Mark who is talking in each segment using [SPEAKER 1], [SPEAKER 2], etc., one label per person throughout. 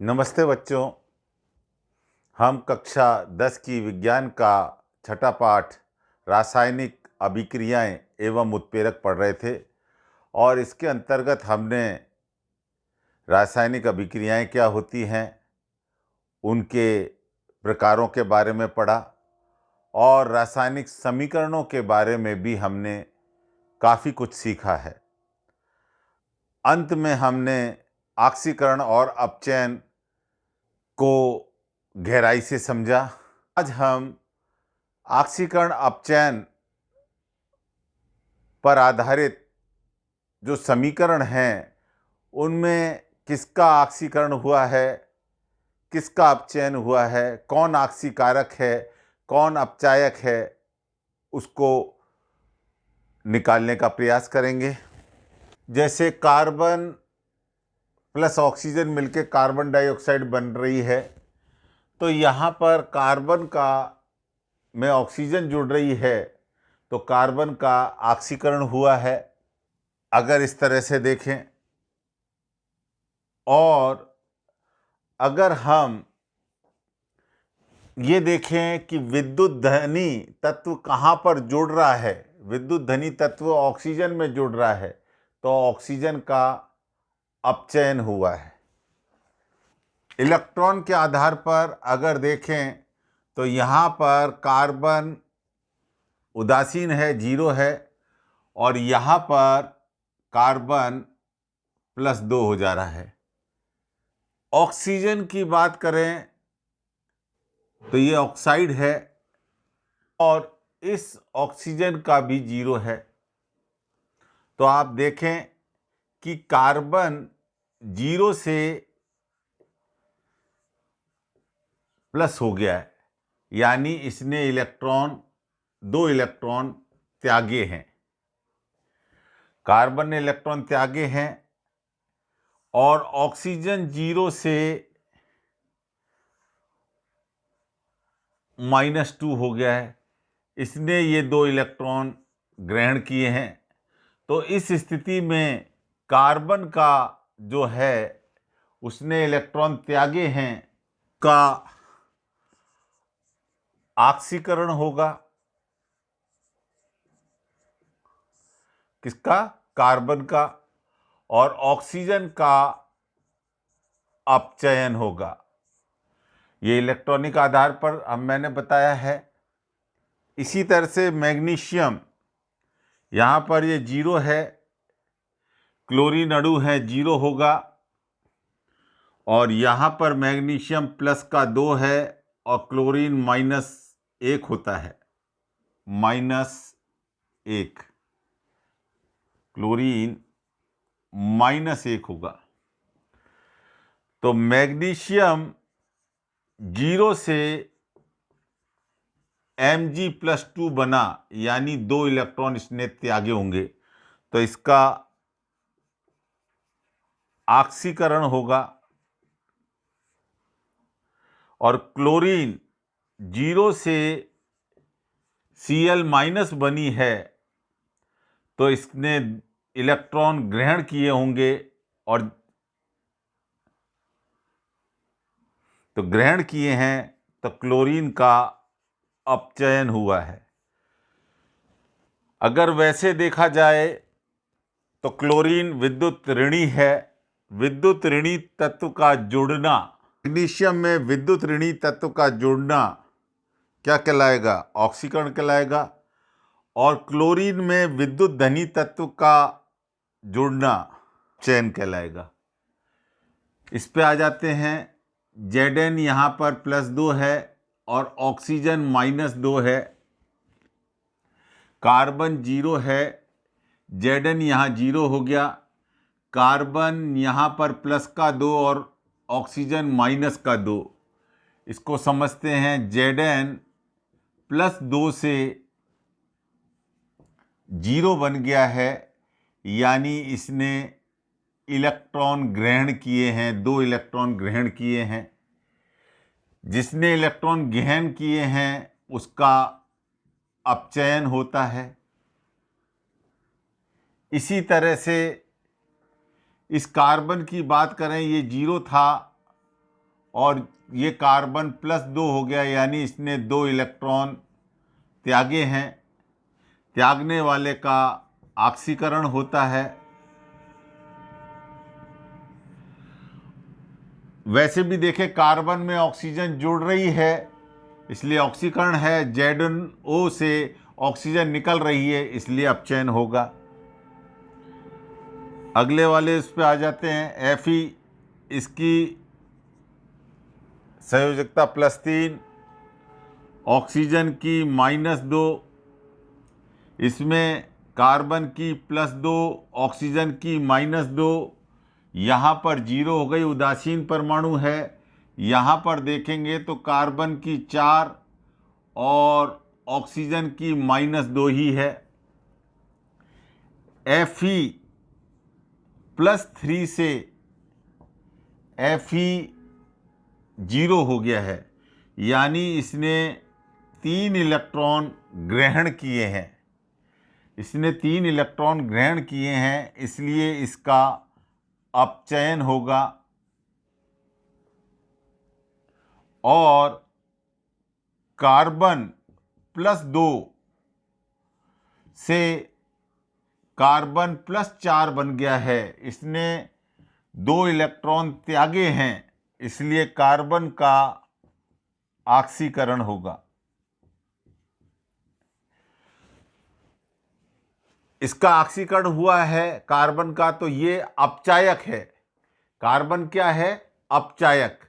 [SPEAKER 1] नमस्ते बच्चों। हम कक्षा 10 की विज्ञान का छठा पाठ रासायनिक अभिक्रियाएं एवं उत्प्रेरक पढ़ रहे थे और इसके अंतर्गत हमने रासायनिक अभिक्रियाएं क्या होती हैं, उनके प्रकारों के बारे में पढ़ा और रासायनिक समीकरणों के बारे में भी हमने काफ़ी कुछ सीखा है। अंत में हमने ऑक्सीकरण और अपचयन को गहराई से समझा। आज हम ऑक्सीकरण अपचयन पर आधारित जो समीकरण हैं उनमें किसका ऑक्सीकरण हुआ है, किसका अपचयन हुआ है, कौन ऑक्सीकारक है, कौन अपचायक है, उसको निकालने का प्रयास करेंगे। जैसे कार्बन प्लस ऑक्सीजन मिलकर कार्बन डाइऑक्साइड बन रही है, तो यहाँ पर कार्बन का में ऑक्सीजन जुड़ रही है तो कार्बन का ऑक्सीकरण हुआ है, अगर इस तरह से देखें। और अगर हम ये देखें कि विद्युत धनी तत्व कहाँ पर जुड़ रहा है, विद्युत धनी तत्व ऑक्सीजन में जुड़ रहा है, तो ऑक्सीजन का अपचयन हुआ है। इलेक्ट्रॉन के आधार पर अगर देखें तो यहाँ पर कार्बन उदासीन है, 0 है, और यहाँ पर कार्बन +2 हो जा रहा है। ऑक्सीजन की बात करें तो ये ऑक्साइड है और इस ऑक्सीजन का भी 0 है। तो आप देखें कि कार्बन 0 से प्लस हो गया है, यानी इसने 2 इलेक्ट्रॉन त्यागे हैं। कार्बन ने इलेक्ट्रॉन त्यागे हैं और ऑक्सीजन 0 से -2 हो गया है, इसने ये 2 इलेक्ट्रॉन ग्रहण किए हैं। तो इस स्थिति में कार्बन का जो है उसने इलेक्ट्रॉन त्यागे हैं का ऑक्सीकरण होगा। किसका? कार्बन का। और ऑक्सीजन का अपचयन होगा। ये इलेक्ट्रॉनिक आधार पर मैंने बताया है। इसी तरह से मैग्नीशियम, यहाँ पर ये 0 है, क्लोरीन अणु है, 0 होगा, और यहाँ पर मैग्नीशियम प्लस का 2 है और क्लोरीन -1 होता है, -1, क्लोरीन -1 होगा। तो मैग्नीशियम 0 से Mg+2 बना, यानी 2 इलेक्ट्रॉन इसने त्यागे होंगे, तो इसका ऑक्सीकरण होगा। और क्लोरीन 0 से Cl- बनी है, तो इसने इलेक्ट्रॉन ग्रहण किए होंगे और तो ग्रहण किए हैं, तो क्लोरीन का अपचयन हुआ है। अगर वैसे देखा जाए तो क्लोरीन विद्युत ऋणी है। विद्युत ऋणी तत्व का जुड़ना, मैग्नीशियम में विद्युत ऋणी तत्व का जुड़ना क्या कहलाएगा? ऑक्सीकरण कहलाएगा। और क्लोरीन में विद्युत धनी तत्व का जुड़ना चयन कहलाएगा। इस पे आ जाते हैं। Zn यहाँ पर +2 है और ऑक्सीजन -2 है, कार्बन 0 है, Zn यहाँ 0 हो गया, कार्बन यहाँ पर प्लस का 2 और ऑक्सीजन -2। इसको समझते हैं, Zn +2 से 0 बन गया है, यानी इसने इलेक्ट्रॉन ग्रहण किए हैं, 2 इलेक्ट्रॉन ग्रहण किए हैं। जिसने इलेक्ट्रॉन ग्रहण किए हैं उसका अपचयन होता है। इसी तरह से इस कार्बन की बात करें, ये 0 था और ये कार्बन +2 हो गया, यानी इसने 2 इलेक्ट्रॉन त्यागे हैं। त्यागने वाले का ऑक्सीकरण होता है। वैसे भी देखें, कार्बन में ऑक्सीजन जुड़ रही है, इसलिए ऑक्सीकरण है। ZnO से ऑक्सीजन निकल रही है, इसलिए अपचयन होगा। अगले वाले इस पे आ जाते हैं। Fe, इसकी संयोजकता +3, ऑक्सीजन की -2, इसमें कार्बन की +2, ऑक्सीजन की -2, यहाँ पर 0 हो गई, उदासीन परमाणु है। यहाँ पर देखेंगे तो कार्बन की 4 और ऑक्सीजन की -2 ही है। Fe+3 से Fe 0 हो गया है, यानी इसने 3 इलेक्ट्रॉन ग्रहण किए हैं। इसने 3 इलेक्ट्रॉन ग्रहण किए हैं, इसलिए इसका अपचयन होगा। और कार्बन +2 से कार्बन +4 बन गया है। इसने 2 इलेक्ट्रॉन त्यागे हैं, इसलिए कार्बन का ऑक्सीकरण होगा। इसका ऑक्सीकरण हुआ है कार्बन का, तो ये अपचायक है। कार्बन क्या है? अपचायक।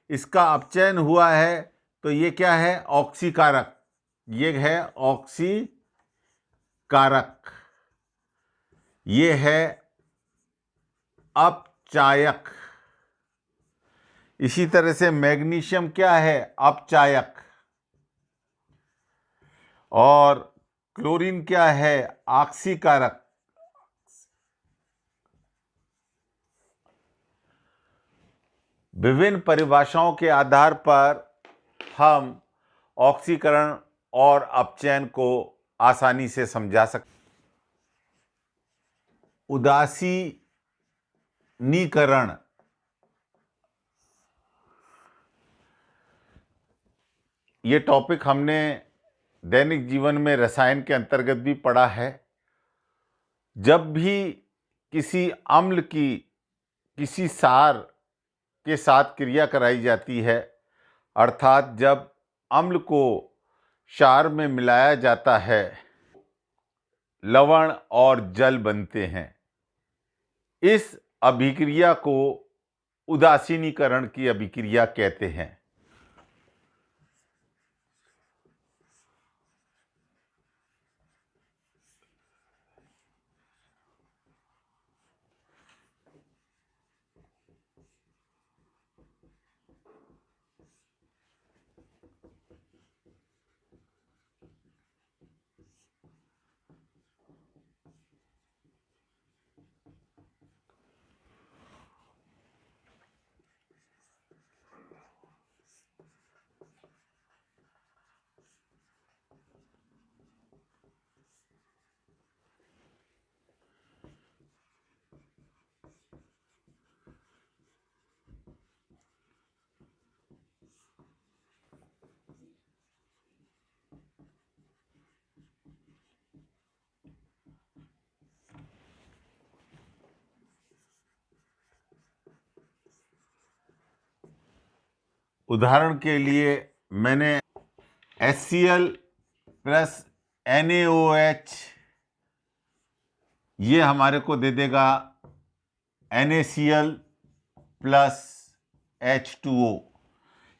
[SPEAKER 1] इसका अपचयन हुआ है, तो ये क्या है? ऑक्सीकारक। ये है ऑक्सीकारक, ये है अपचायक। इसी तरह से मैग्नीशियम क्या है? अपचायक। और क्लोरीन क्या है? ऑक्सीकारक। विभिन्न परिभाषाओं के आधार पर हम ऑक्सीकरण और अपचयन को आसानी से समझा सकते। उदासीनीकरण, ये टॉपिक हमने दैनिक जीवन में रसायन के अंतर्गत भी पढ़ा है। जब भी किसी अम्ल की किसी सार के साथ क्रिया कराई जाती है, अर्थात जब अम्ल को क्षार में मिलाया जाता है, लवण और जल बनते हैं। इस अभिक्रिया को उदासीनीकरण की अभिक्रिया कहते हैं। उदाहरण के लिए मैंने HCl + NaOH, ये हमारे को दे देगा NaCl + H2O।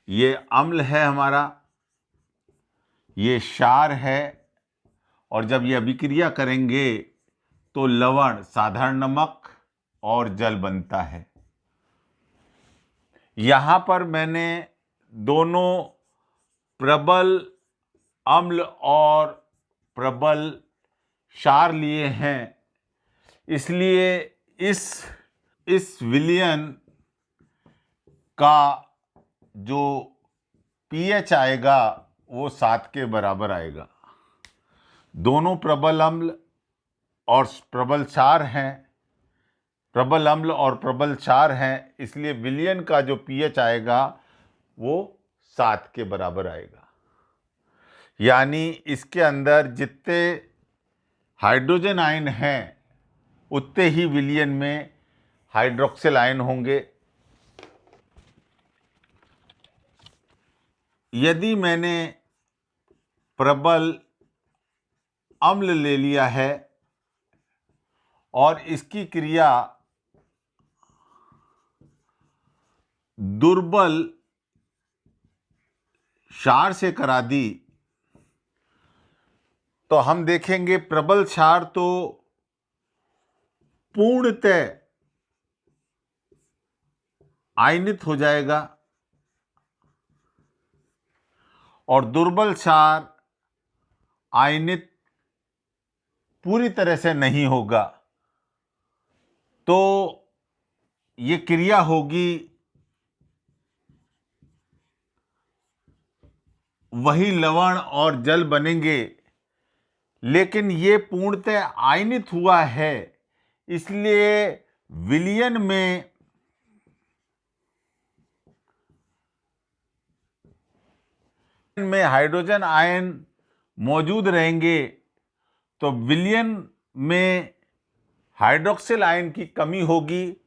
[SPEAKER 1] ये अम्ल है हमारा, ये क्षार है। और जब ये अभिक्रिया करेंगे तो लवण, साधारण नमक और जल बनता है। यहाँ पर मैंने दोनों प्रबल अम्ल और प्रबल क्षार लिए हैं, इसलिए इस विलयन का जो pH आएगा वो 7 के बराबर आएगा। दोनों प्रबल अम्ल और प्रबल क्षार हैं, प्रबल अम्ल और प्रबल क्षार हैं, इसलिए विलयन का जो pH आएगा वो 7 के बराबर आएगा। यानी इसके अंदर जितने हाइड्रोजन आयन हैं उतने ही विलयन में हाइड्रोक्सिल आयन होंगे। यदि मैंने प्रबल अम्ल ले लिया है और इसकी क्रिया दुर्बल क्षार से करा दी, तो हम देखेंगे प्रबल क्षार तो पूर्णतः आयनित हो जाएगा और दुर्बल क्षार आयनित पूरी तरह से नहीं होगा। तो ये क्रिया होगी वही लवण और जल बनेंगे, लेकिन ये पूर्णतः आयनित हुआ है, इसलिए विलयन में हाइड्रोजन आयन मौजूद रहेंगे, तो विलयन में हाइड्रोक्सिल आयन की कमी होगी,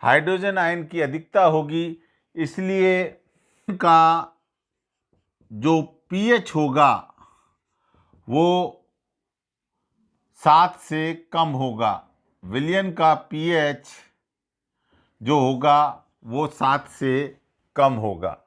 [SPEAKER 1] हाइड्रोजन आयन की अधिकता होगी। इसलिए का जो पीएच होगा वो 7 से कम होगा। विलयन का पीएच जो होगा वो 7 से कम होगा।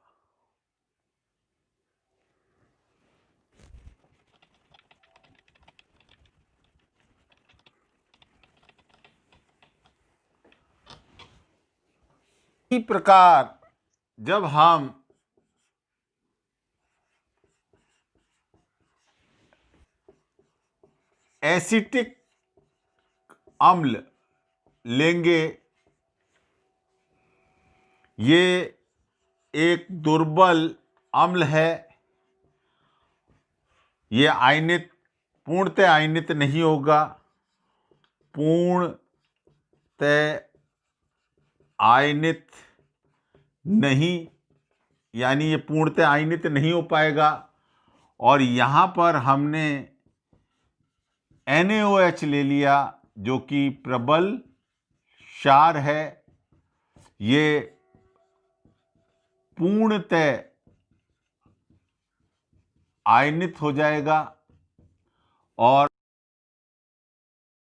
[SPEAKER 1] इसी प्रकार जब हम एसिटिक अम्ल लेंगे, ये एक दुर्बल अम्ल है, ये आयनित पूर्णतः आयनित नहीं होगा, पूर्णतः आयनित नहीं, यानी ये पूर्णतः आयनित नहीं हो पाएगा। और यहाँ पर हमने NaOH ले लिया जो कि प्रबल क्षार है, ये पूर्णतः आयनित हो जाएगा और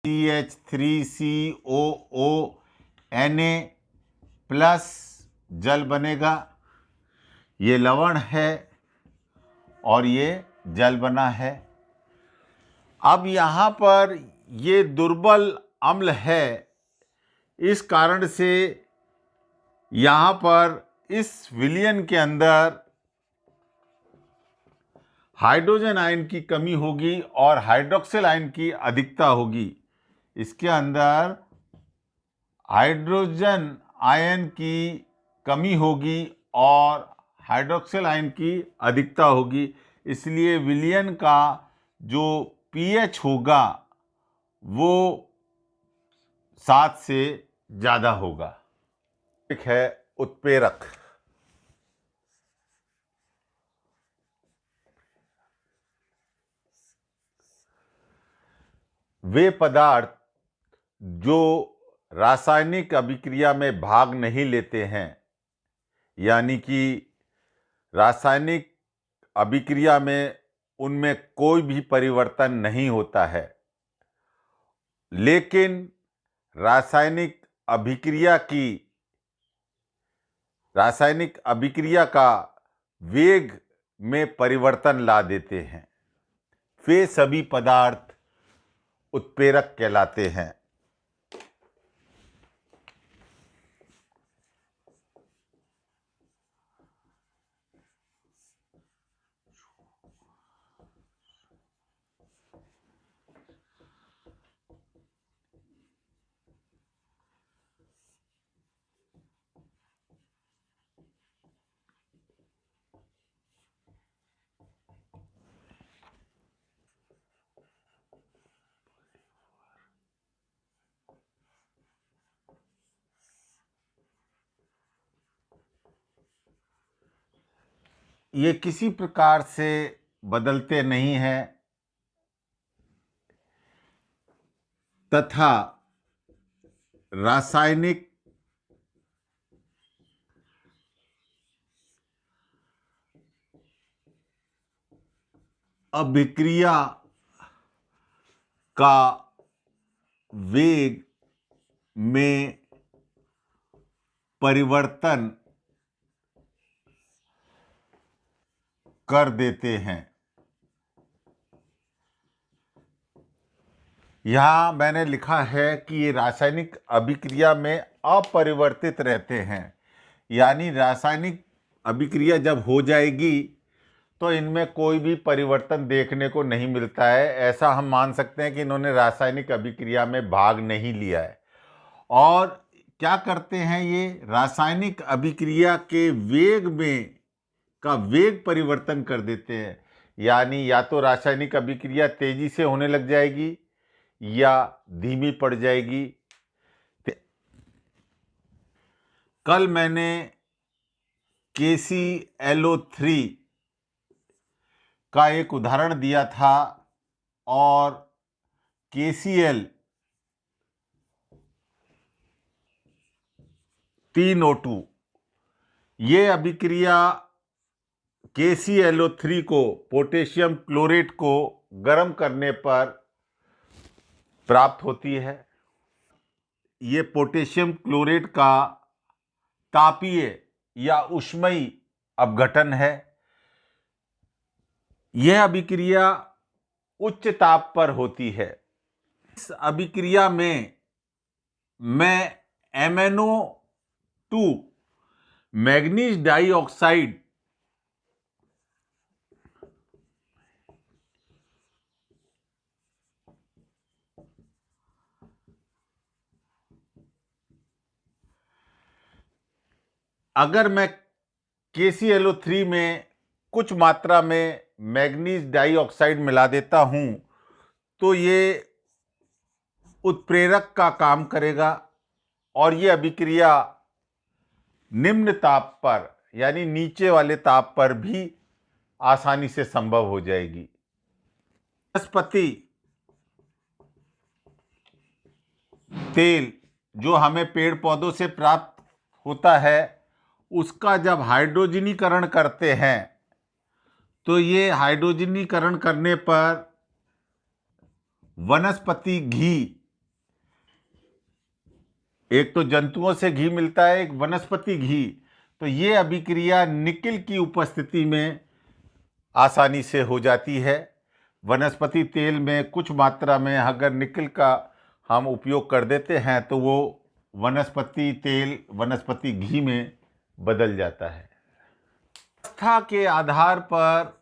[SPEAKER 1] CH3COO Na प्लस जल बनेगा। ये लवण है और ये जल बना है। अब यहाँ पर ये दुर्बल अम्ल है, इस कारण से यहाँ पर इस विलयन के अंदर हाइड्रोजन आयन की कमी होगी और हाइड्रोक्सिल आयन की अधिकता होगी। इसके अंदर हाइड्रोजन आयन की कमी होगी और हाइड्रोक्सिल आयन की अधिकता होगी, इसलिए विलयन का जो पीएच होगा वो 7 से ज़्यादा होगा। एक है उत्प्रेरक। वे पदार्थ जो रासायनिक अभिक्रिया में भाग नहीं लेते हैं, यानी कि रासायनिक अभिक्रिया में उनमें कोई भी परिवर्तन नहीं होता है, लेकिन रासायनिक अभिक्रिया का वेग में परिवर्तन ला देते हैं, वे सभी पदार्थ उत्प्रेरक कहलाते हैं। ये किसी प्रकार से बदलते नहीं हैं तथा रासायनिक अभिक्रिया का वेग में परिवर्तन कर देते हैं। यहाँ मैंने लिखा है कि ये रासायनिक अभिक्रिया में अपरिवर्तित रहते हैं, यानी रासायनिक अभिक्रिया जब हो जाएगी तो इनमें कोई भी परिवर्तन देखने को नहीं मिलता है। ऐसा हम मान सकते हैं कि इन्होंने रासायनिक अभिक्रिया में भाग नहीं लिया है। और क्या करते हैं, ये रासायनिक अभिक्रिया के वेग में का वेग परिवर्तन कर देते हैं, यानी या तो रासायनिक अभिक्रिया तेजी से होने लग जाएगी या धीमी पड़ जाएगी। कल मैंने KClO3 का एक उदाहरण दिया था और KCl 3O2 ये अभिक्रिया KClO3 को पोटेशियम क्लोरेट को गर्म करने पर प्राप्त होती है। ये पोटेशियम क्लोरेट का तापीय या ऊष्मीय अपघटन है। यह अभिक्रिया उच्च ताप पर होती है। इस अभिक्रिया में मैं MnO2 मैग्नीज डाइऑक्साइड अगर मैं KClO3 में कुछ मात्रा में मैग्नीज डाइऑक्साइड मिला देता हूं तो ये उत्प्रेरक का काम करेगा और ये अभिक्रिया निम्न ताप पर यानी नीचे वाले ताप पर भी आसानी से संभव हो जाएगी। वनस्पति तेल जो हमें पेड़ पौधों से प्राप्त होता है, उसका जब हाइड्रोजनीकरण करते हैं तो ये हाइड्रोजनीकरण करने पर वनस्पति घी, एक तो जंतुओं से घी मिलता है, एक वनस्पति घी, तो ये अभिक्रिया निकेल की उपस्थिति में आसानी से हो जाती है। वनस्पति तेल में कुछ मात्रा में अगर निकेल का हम उपयोग कर देते हैं तो वो वनस्पति तेल वनस्पति घी में बदल जाता है। अवस्था के आधार पर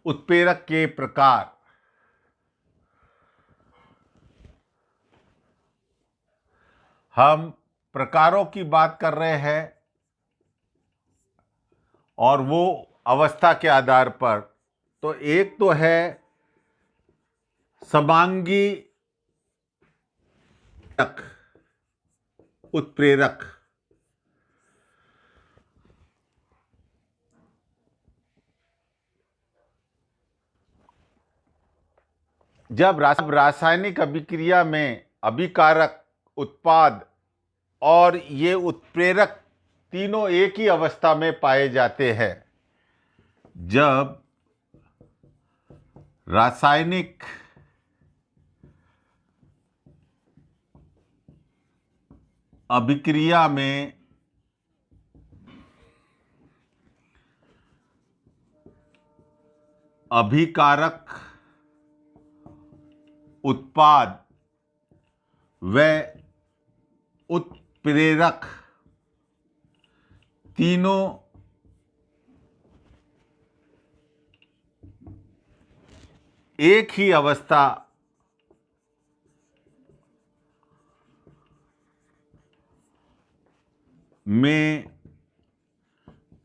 [SPEAKER 1] उत्प्रेरक के प्रकार हम प्रकारों की बात कर रहे हैं और वो अवस्था के आधार पर, तो एक तो है समांगी उत्प्रेरक। जब रासायनिक अभिक्रिया में अभिकारक, उत्पाद और ये उत्प्रेरक तीनों एक ही अवस्था में पाए जाते हैं, जब रासायनिक अभिक्रिया में अभिकारक, उत्पाद व उत्प्रेरक तीनों एक ही अवस्था में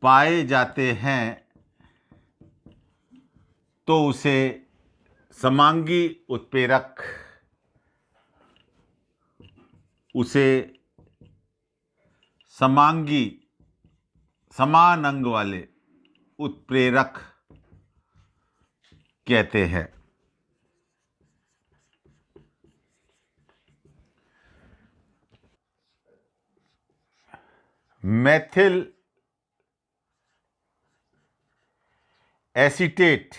[SPEAKER 1] पाए जाते हैं तो उसे समांगी उत्प्रेरक उसे समांगी समान अंग वाले उत्प्रेरक कहते हैं। मेथिल एसीटेट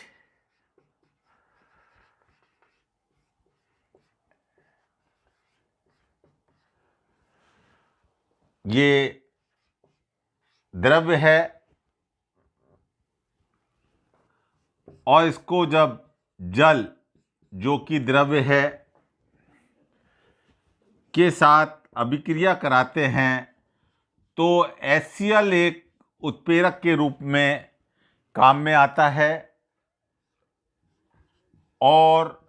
[SPEAKER 1] ये द्रव्य है और इसको जब जल, जो कि द्रव्य है, के साथ अभिक्रिया कराते हैं तो HCl एक उत्प्रेरक के रूप में काम में आता है और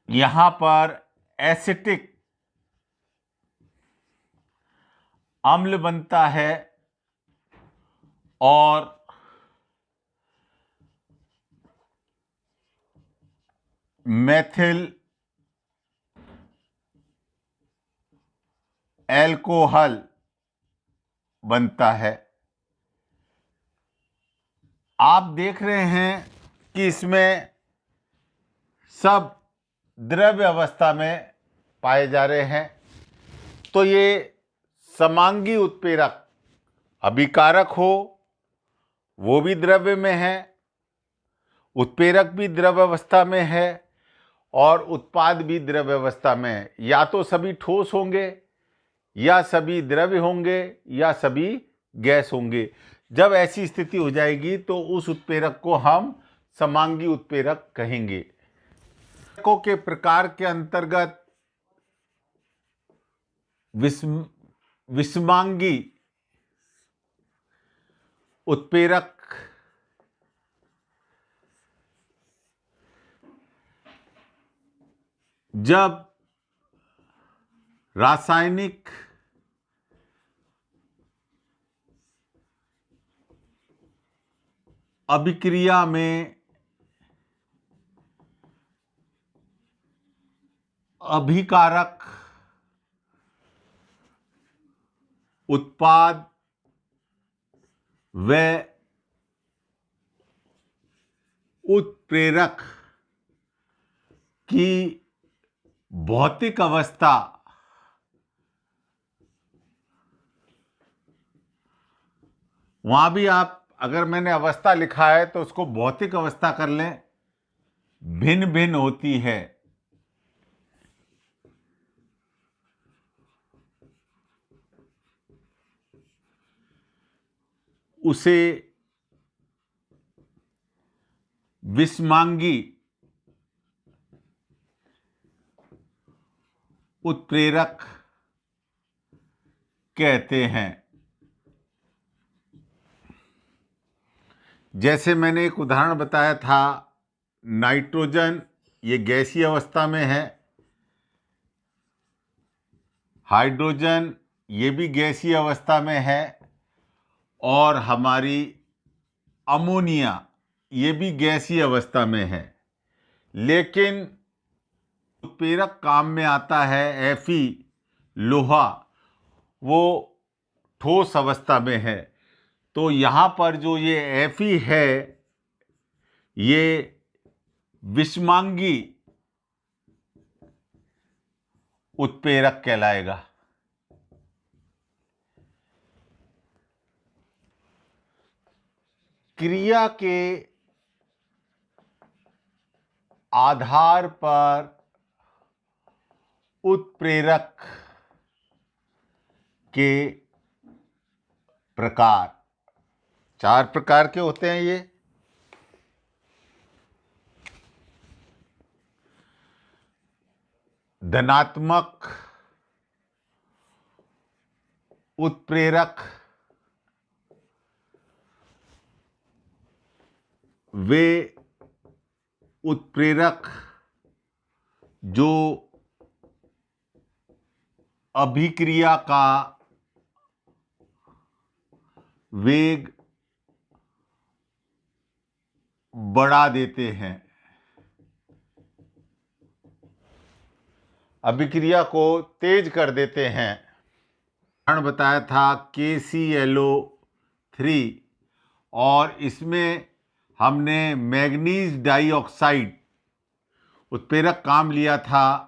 [SPEAKER 1] यहाँ पर एसिटिक अम्ल बनता है और मेथिल एल्कोहल बनता है। आप देख रहे हैं कि इसमें सब द्रव्य अवस्था में पाए जा रहे हैं। तो ये समांगी उत्प्रेरक, अभिकारक हो वो भी द्रव्य में है, उत्प्रेरक भी द्रव्य अवस्था में है और उत्पाद भी द्रव्य अवस्था में है। या तो सभी ठोस होंगे या सभी द्रव्य होंगे या सभी गैस होंगे। जब ऐसी स्थिति हो जाएगी तो उस उत्प्रेरक को हम समांगी उत्प्रेरक कहेंगे। उत्प्रेरकों के प्रकार के अंतर्गत विषमांगी उत्प्रेरक जब रासायनिक अभिक्रिया में अभिकारक उत्पाद व उत्प्रेरक की भौतिक अवस्था वहां भी आप, अगर मैंने अवस्था लिखा है तो उसको भौतिक अवस्था कर लें, भिन्न भिन्न होती है। उसे विषमांगी उत्प्रेरक कहते हैं। जैसे मैंने एक उदाहरण बताया था, नाइट्रोजन ये गैसीय अवस्था में है, हाइड्रोजन ये भी गैसीय अवस्था में है और हमारी अमोनिया ये भी गैसीय अवस्था में है। लेकिन उत्प्रेरक काम में आता है Fe, लोहा, वो ठोस अवस्था में है। तो यहाँ पर जो ये Fe है ये विषमांगी उत्प्रेरक कहलाएगा। क्रिया के आधार पर उत्प्रेरक के प्रकार 4 प्रकार के होते हैं। ये धनात्मक उत्प्रेरक, वे उत्प्रेरक जो अभिक्रिया का वेग बढ़ा देते हैं। अभिक्रिया को तेज कर देते हैं। कारण बताया था KClO3, और इसमें हमने मैग्नीज डाइऑक्साइड उत्प्रेरक काम लिया था।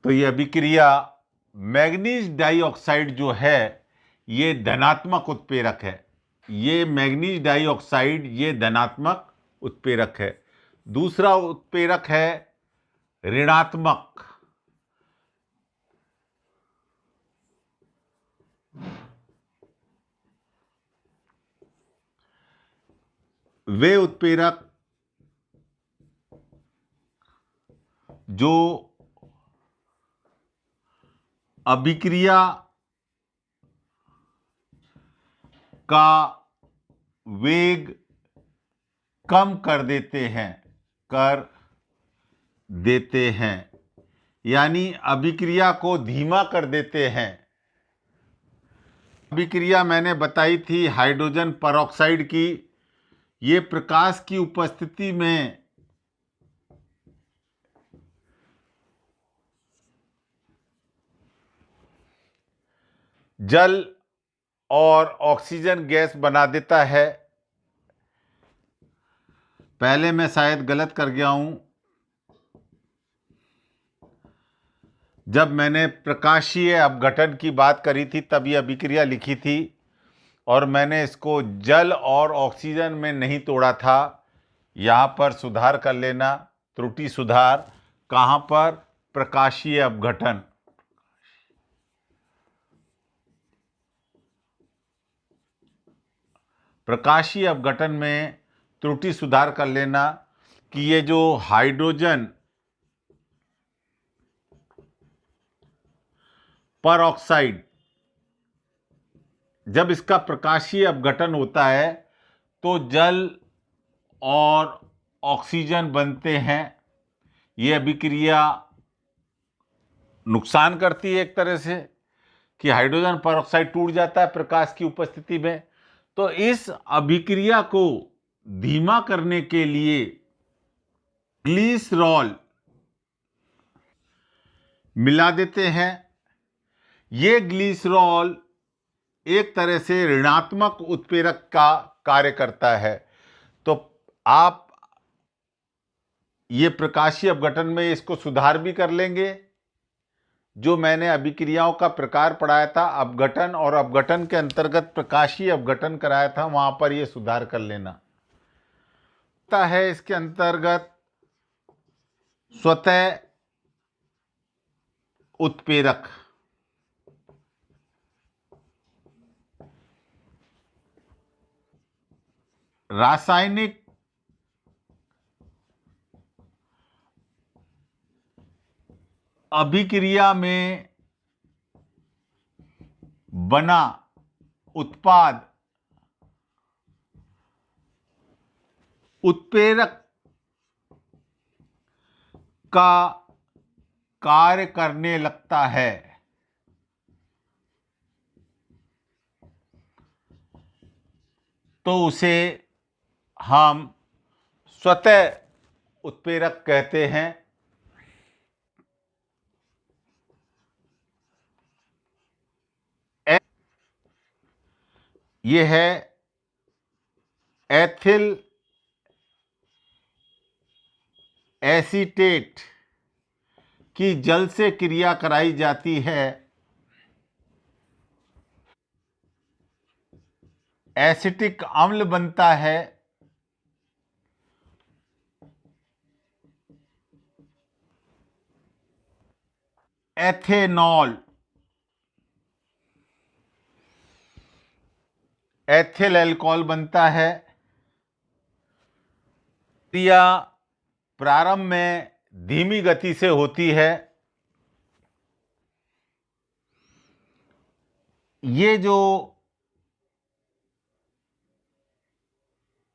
[SPEAKER 1] तो ये अभिक्रिया मैग्नीज डाइऑक्साइड जो है ये धनात्मक उत्प्रेरक है। ये मैग्नीज डाइऑक्साइड ये धनात्मक उत्प्रेरक है। दूसरा उत्प्रेरक है ऋणात्मक। वे उत्प्रेरक जो अभिक्रिया का वेग कम कर देते हैं, यानी अभिक्रिया को धीमा कर देते हैं। अभिक्रिया मैंने बताई थी हाइड्रोजन परऑक्साइड की। ये प्रकाश की उपस्थिति में जल और ऑक्सीजन गैस बना देता है। पहले मैं शायद गलत कर गया हूं। जब मैंने प्रकाशीय अपघटन की बात करी थी तब ये अभिक्रिया लिखी थी, और मैंने इसको जल और ऑक्सीजन में नहीं तोड़ा था। यहाँ पर सुधार कर लेना, त्रुटि सुधार। कहाँ पर? प्रकाशीय अपघटन। प्रकाशीय अपघटन में त्रुटि सुधार कर लेना कि ये जो हाइड्रोजन परऑक्साइड, जब इसका प्रकाशीय अपघटन होता है तो जल और ऑक्सीजन बनते हैं। ये अभिक्रिया नुकसान करती है एक तरह से कि हाइड्रोजन परऑक्साइड टूट जाता है प्रकाश की उपस्थिति में। तो इस अभिक्रिया को धीमा करने के लिए ग्लिसरॉल मिला देते हैं। ये ग्लिसरॉल एक तरह से ऋणात्मक उत्प्रेरक का कार्य करता है। तो आप ये प्रकाशीय अपघटन में इसको सुधार भी कर लेंगे। जो मैंने अभिक्रियाओं का प्रकार पढ़ाया था, अपघटन और अपघटन के अंतर्गत प्रकाशीय अपघटन कराया था, वहां पर ये सुधार कर लेना है। इसके अंतर्गत स्वतः उत्प्रेरक, रासायनिक अभिक्रिया में बना उत्पाद उत्प्रेरक का कार्य करने लगता है। तो उसे हम स्वतः उत्प्रेरक कहते हैं। यह है एथिल एसीटेट की जल से क्रिया कराई जाती है। एसिटिक अम्ल बनता है। एथेनॉल, एथिल अल्कोहल बनता है। क्रिया प्रारंभ में धीमी गति से होती है। ये जो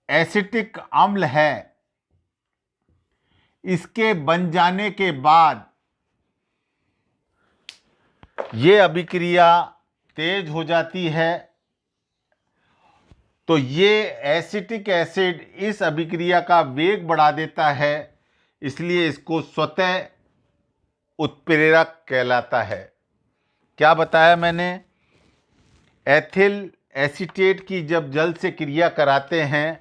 [SPEAKER 1] एसिटिक अम्ल है इसके बन जाने के बाद ये अभिक्रिया तेज हो जाती है। तो ये एसिटिक एसिड इस अभिक्रिया का वेग बढ़ा देता है, इसलिए इसको स्वतः उत्प्रेरक कहलाता है। क्या बताया मैंने? एथिल एसीटेट की जब जल से क्रिया कराते हैं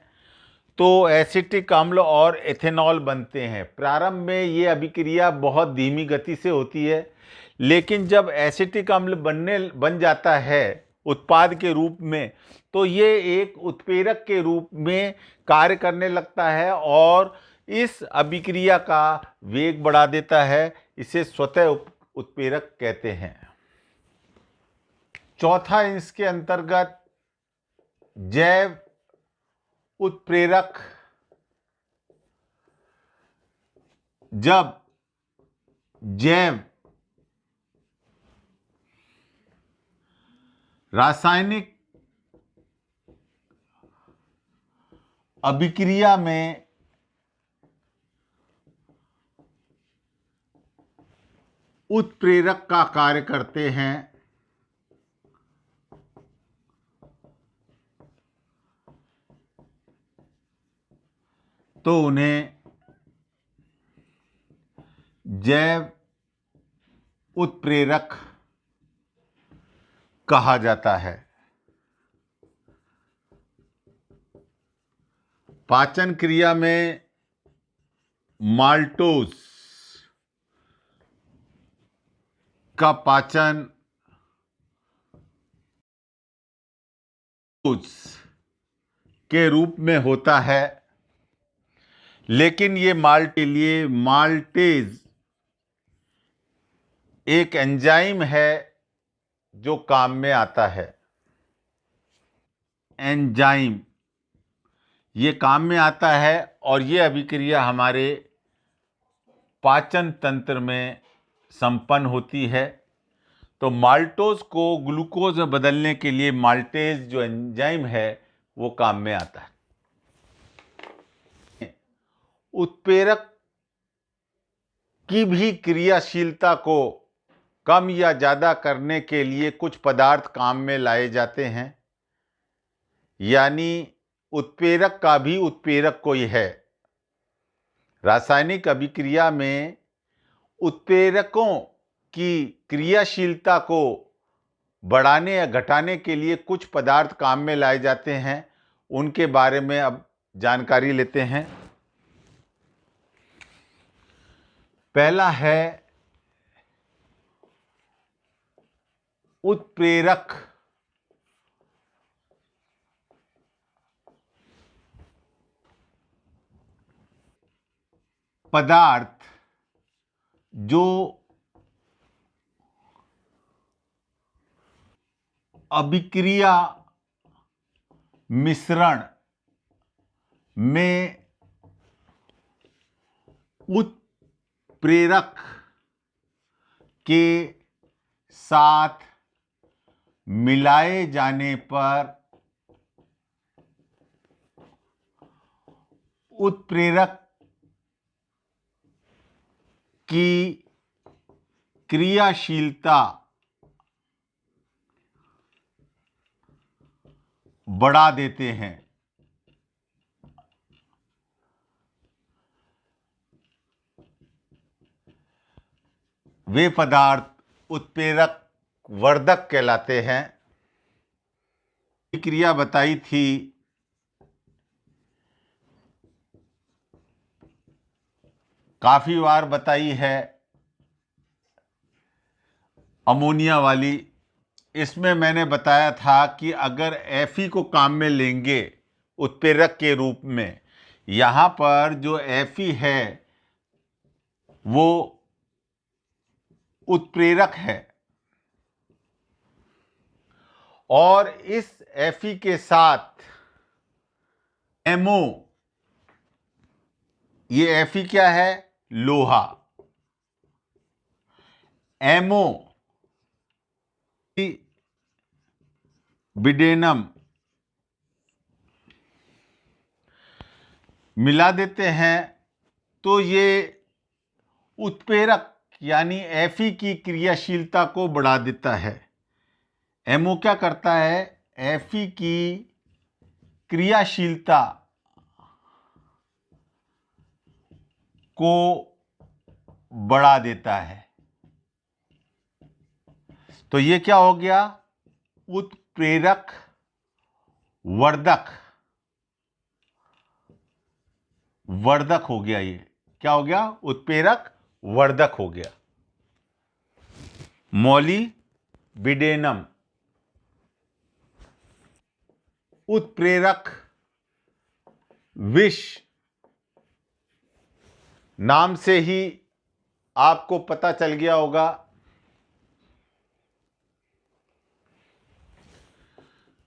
[SPEAKER 1] तो एसिटिक अम्ल और एथेनॉल बनते हैं। प्रारंभ में ये अभिक्रिया बहुत धीमी गति से होती है, लेकिन जब एसिटिक अम्ल बन जाता है उत्पाद के रूप में, तो ये एक उत्प्रेरक के रूप में कार्य करने लगता है और इस अभिक्रिया का वेग बढ़ा देता है। इसे स्वतः उत्प्रेरक कहते हैं। चौथा इसके अंतर्गत जैव उत्प्रेरक। जब जैव रासायनिक अभिक्रिया में उत्प्रेरक का कार्य करते हैं तो उन्हें जैव उत्प्रेरक कहा जाता है। पाचन क्रिया में माल्टोज का पाचन के रूप में होता है, लेकिन ये माल्ट के लिए माल्टेज एक एंजाइम है जो काम में आता है। एंजाइम ये काम में आता है और ये अभिक्रिया हमारे पाचन तंत्र में संपन्न होती है। तो माल्टोज को ग्लूकोज में बदलने के लिए माल्टेज जो एंजाइम है वो काम में आता है। उत्प्रेरक की भी क्रियाशीलता को कम या ज़्यादा करने के लिए कुछ पदार्थ काम में लाए जाते हैं, यानी उत्प्रेरक का भी उत्प्रेरक कोई है। रासायनिक अभिक्रिया में उत्प्रेरकों की क्रियाशीलता को बढ़ाने या घटाने के लिए कुछ पदार्थ काम में लाए जाते हैं। उनके बारे में अब जानकारी लेते हैं। पहला है उत्प्रेरक पदार्थ जो अभिक्रिया मिश्रण में उत्प्रेरक के साथ मिलाए जाने पर उत्प्रेरक की क्रियाशीलता बढ़ा देते हैं। वे पदार्थ उत्प्रेरक वर्धक कहलाते हैं। क्रिया बताई थी काफी बार बताई है, अमोनिया वाली। इसमें मैंने बताया था कि अगर Fe को काम में लेंगे उत्प्रेरक के रूप में, यहाँ पर जो Fe है वो उत्प्रेरक है और इस Fe के साथ MO, ये Fe क्या है? लोहा। MO बिडेनम मिला देते हैं तो ये उत्प्रेरक यानी Fe की क्रियाशीलता को बढ़ा देता है। MO क्या करता है? Fe की क्रियाशीलता को बढ़ा देता है। तो ये क्या हो गया? उत्प्रेरक वर्धक। वर्धक हो गया। ये क्या हो गया? उत्प्रेरक वर्धक हो गया। मोलिब्डेनम उत्प्रेरक विष। नाम से ही आपको पता चल गया होगा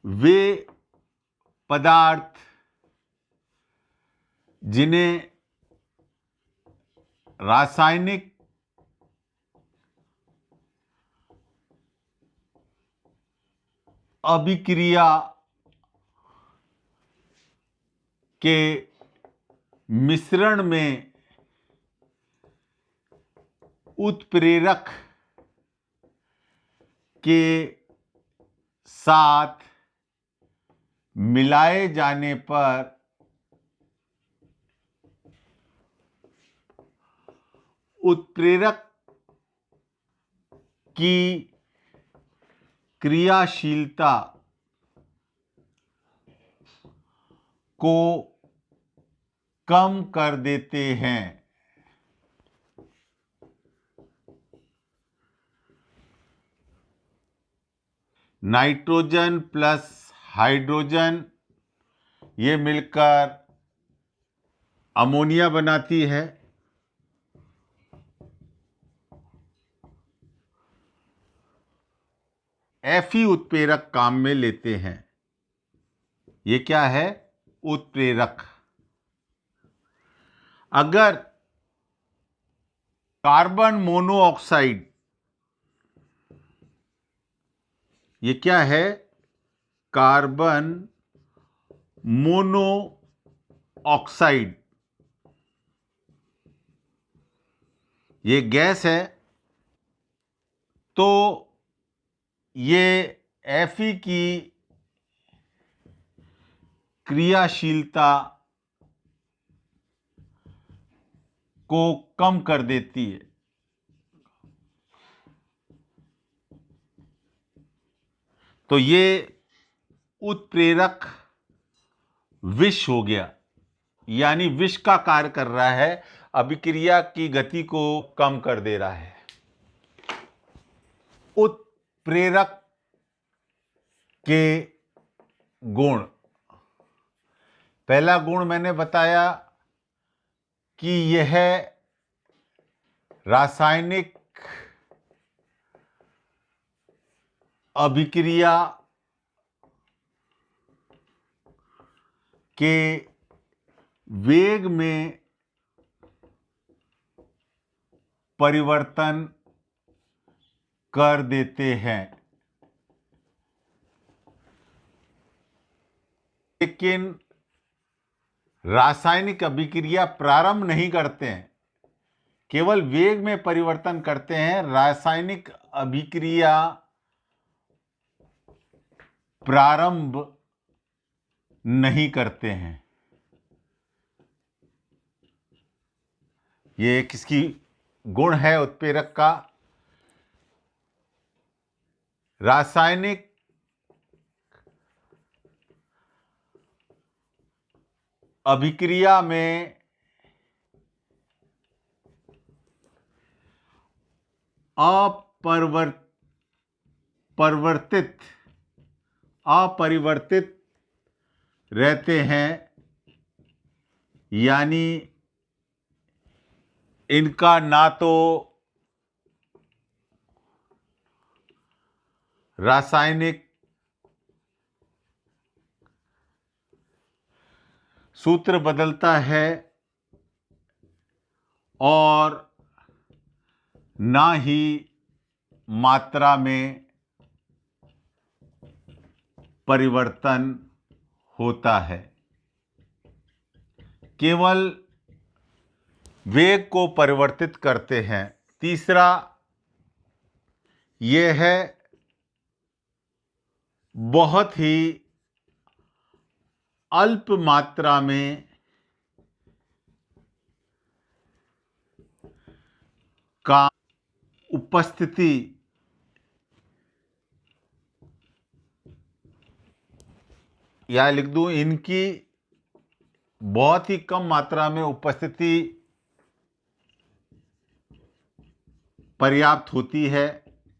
[SPEAKER 1] वे पदार्थ जिन्हें रासायनिक अभिक्रिया के मिश्रण में उत्प्रेरक के साथ मिलाए जाने पर उत्प्रेरक की क्रियाशीलता को कम कर देते हैं। नाइट्रोजन प्लस हाइड्रोजन ये मिलकर अमोनिया बनाती है। Fe उत्प्रेरक काम में लेते हैं। ये क्या है? उत्प्रेरक। अगर कार्बन मोनोऑक्साइड, ये क्या है? कार्बन मोनोऑक्साइड, ये गैस है। तो ये Fe की क्रियाशीलता को कम कर देती है। तो ये उत्प्रेरक विष हो गया, यानी विष का कार्य कर रहा है, अभिक्रिया की गति को कम कर दे रहा है। उत्प्रेरक के गुण। पहला गुण मैंने बताया कि यह रासायनिक अभिक्रिया के वेग में परिवर्तन कर देते हैं। लेकिन रासायनिक अभिक्रिया प्रारंभ नहीं करते हैं, केवल वेग में परिवर्तन करते हैं। रासायनिक अभिक्रिया प्रारंभ नहीं करते हैं। ये किसकी गुण है उत्प्रेरक का? रासायनिक अभिक्रिया में अपरिवर्तित रहते हैं, यानी इनका ना तो रासायनिक सूत्र बदलता है और ना ही मात्रा में परिवर्तन होता है। केवल वेग को परिवर्तित करते हैं। तीसरा यह है बहुत ही अल्प मात्रा में का उपस्थिति या लिख दूं, इनकी बहुत ही कम मात्रा में उपस्थिति पर्याप्त होती है।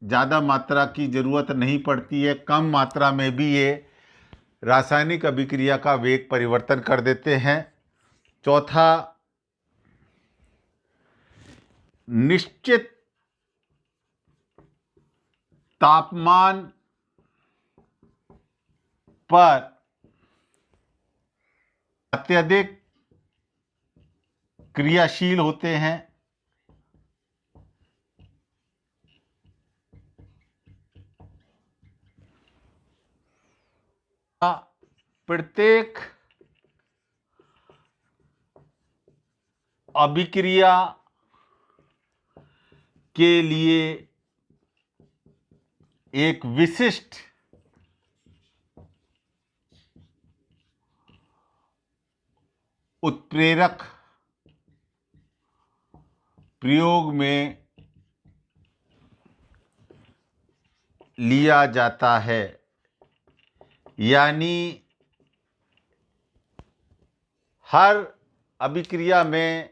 [SPEAKER 1] ज़्यादा मात्रा की ज़रूरत नहीं पड़ती है। कम मात्रा में भी ये रासायनिक अभिक्रिया का वेग परिवर्तन कर देते हैं। चौथा, निश्चित तापमान पर अत्यधिक क्रियाशील होते हैं। प्रत्येक अभिक्रिया के लिए एक विशिष्ट उत्प्रेरक प्रयोग में लिया जाता है। यानी हर अभिक्रिया में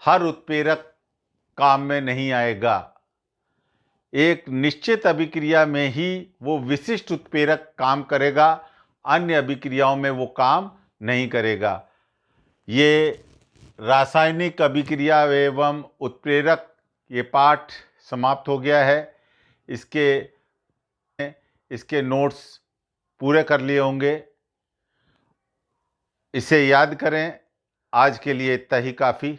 [SPEAKER 1] हर उत्प्रेरक काम में नहीं आएगा। एक निश्चित अभिक्रिया में ही वो विशिष्ट उत्प्रेरक काम करेगा, अन्य अभिक्रियाओं में वो काम नहीं करेगा। ये रासायनिक अभिक्रिया एवं उत्प्रेरक ये पाठ समाप्त हो गया है। इसके नोट्स पूरे कर लिए होंगे। इसे याद करें। आज के लिए इतना ही काफ़ी।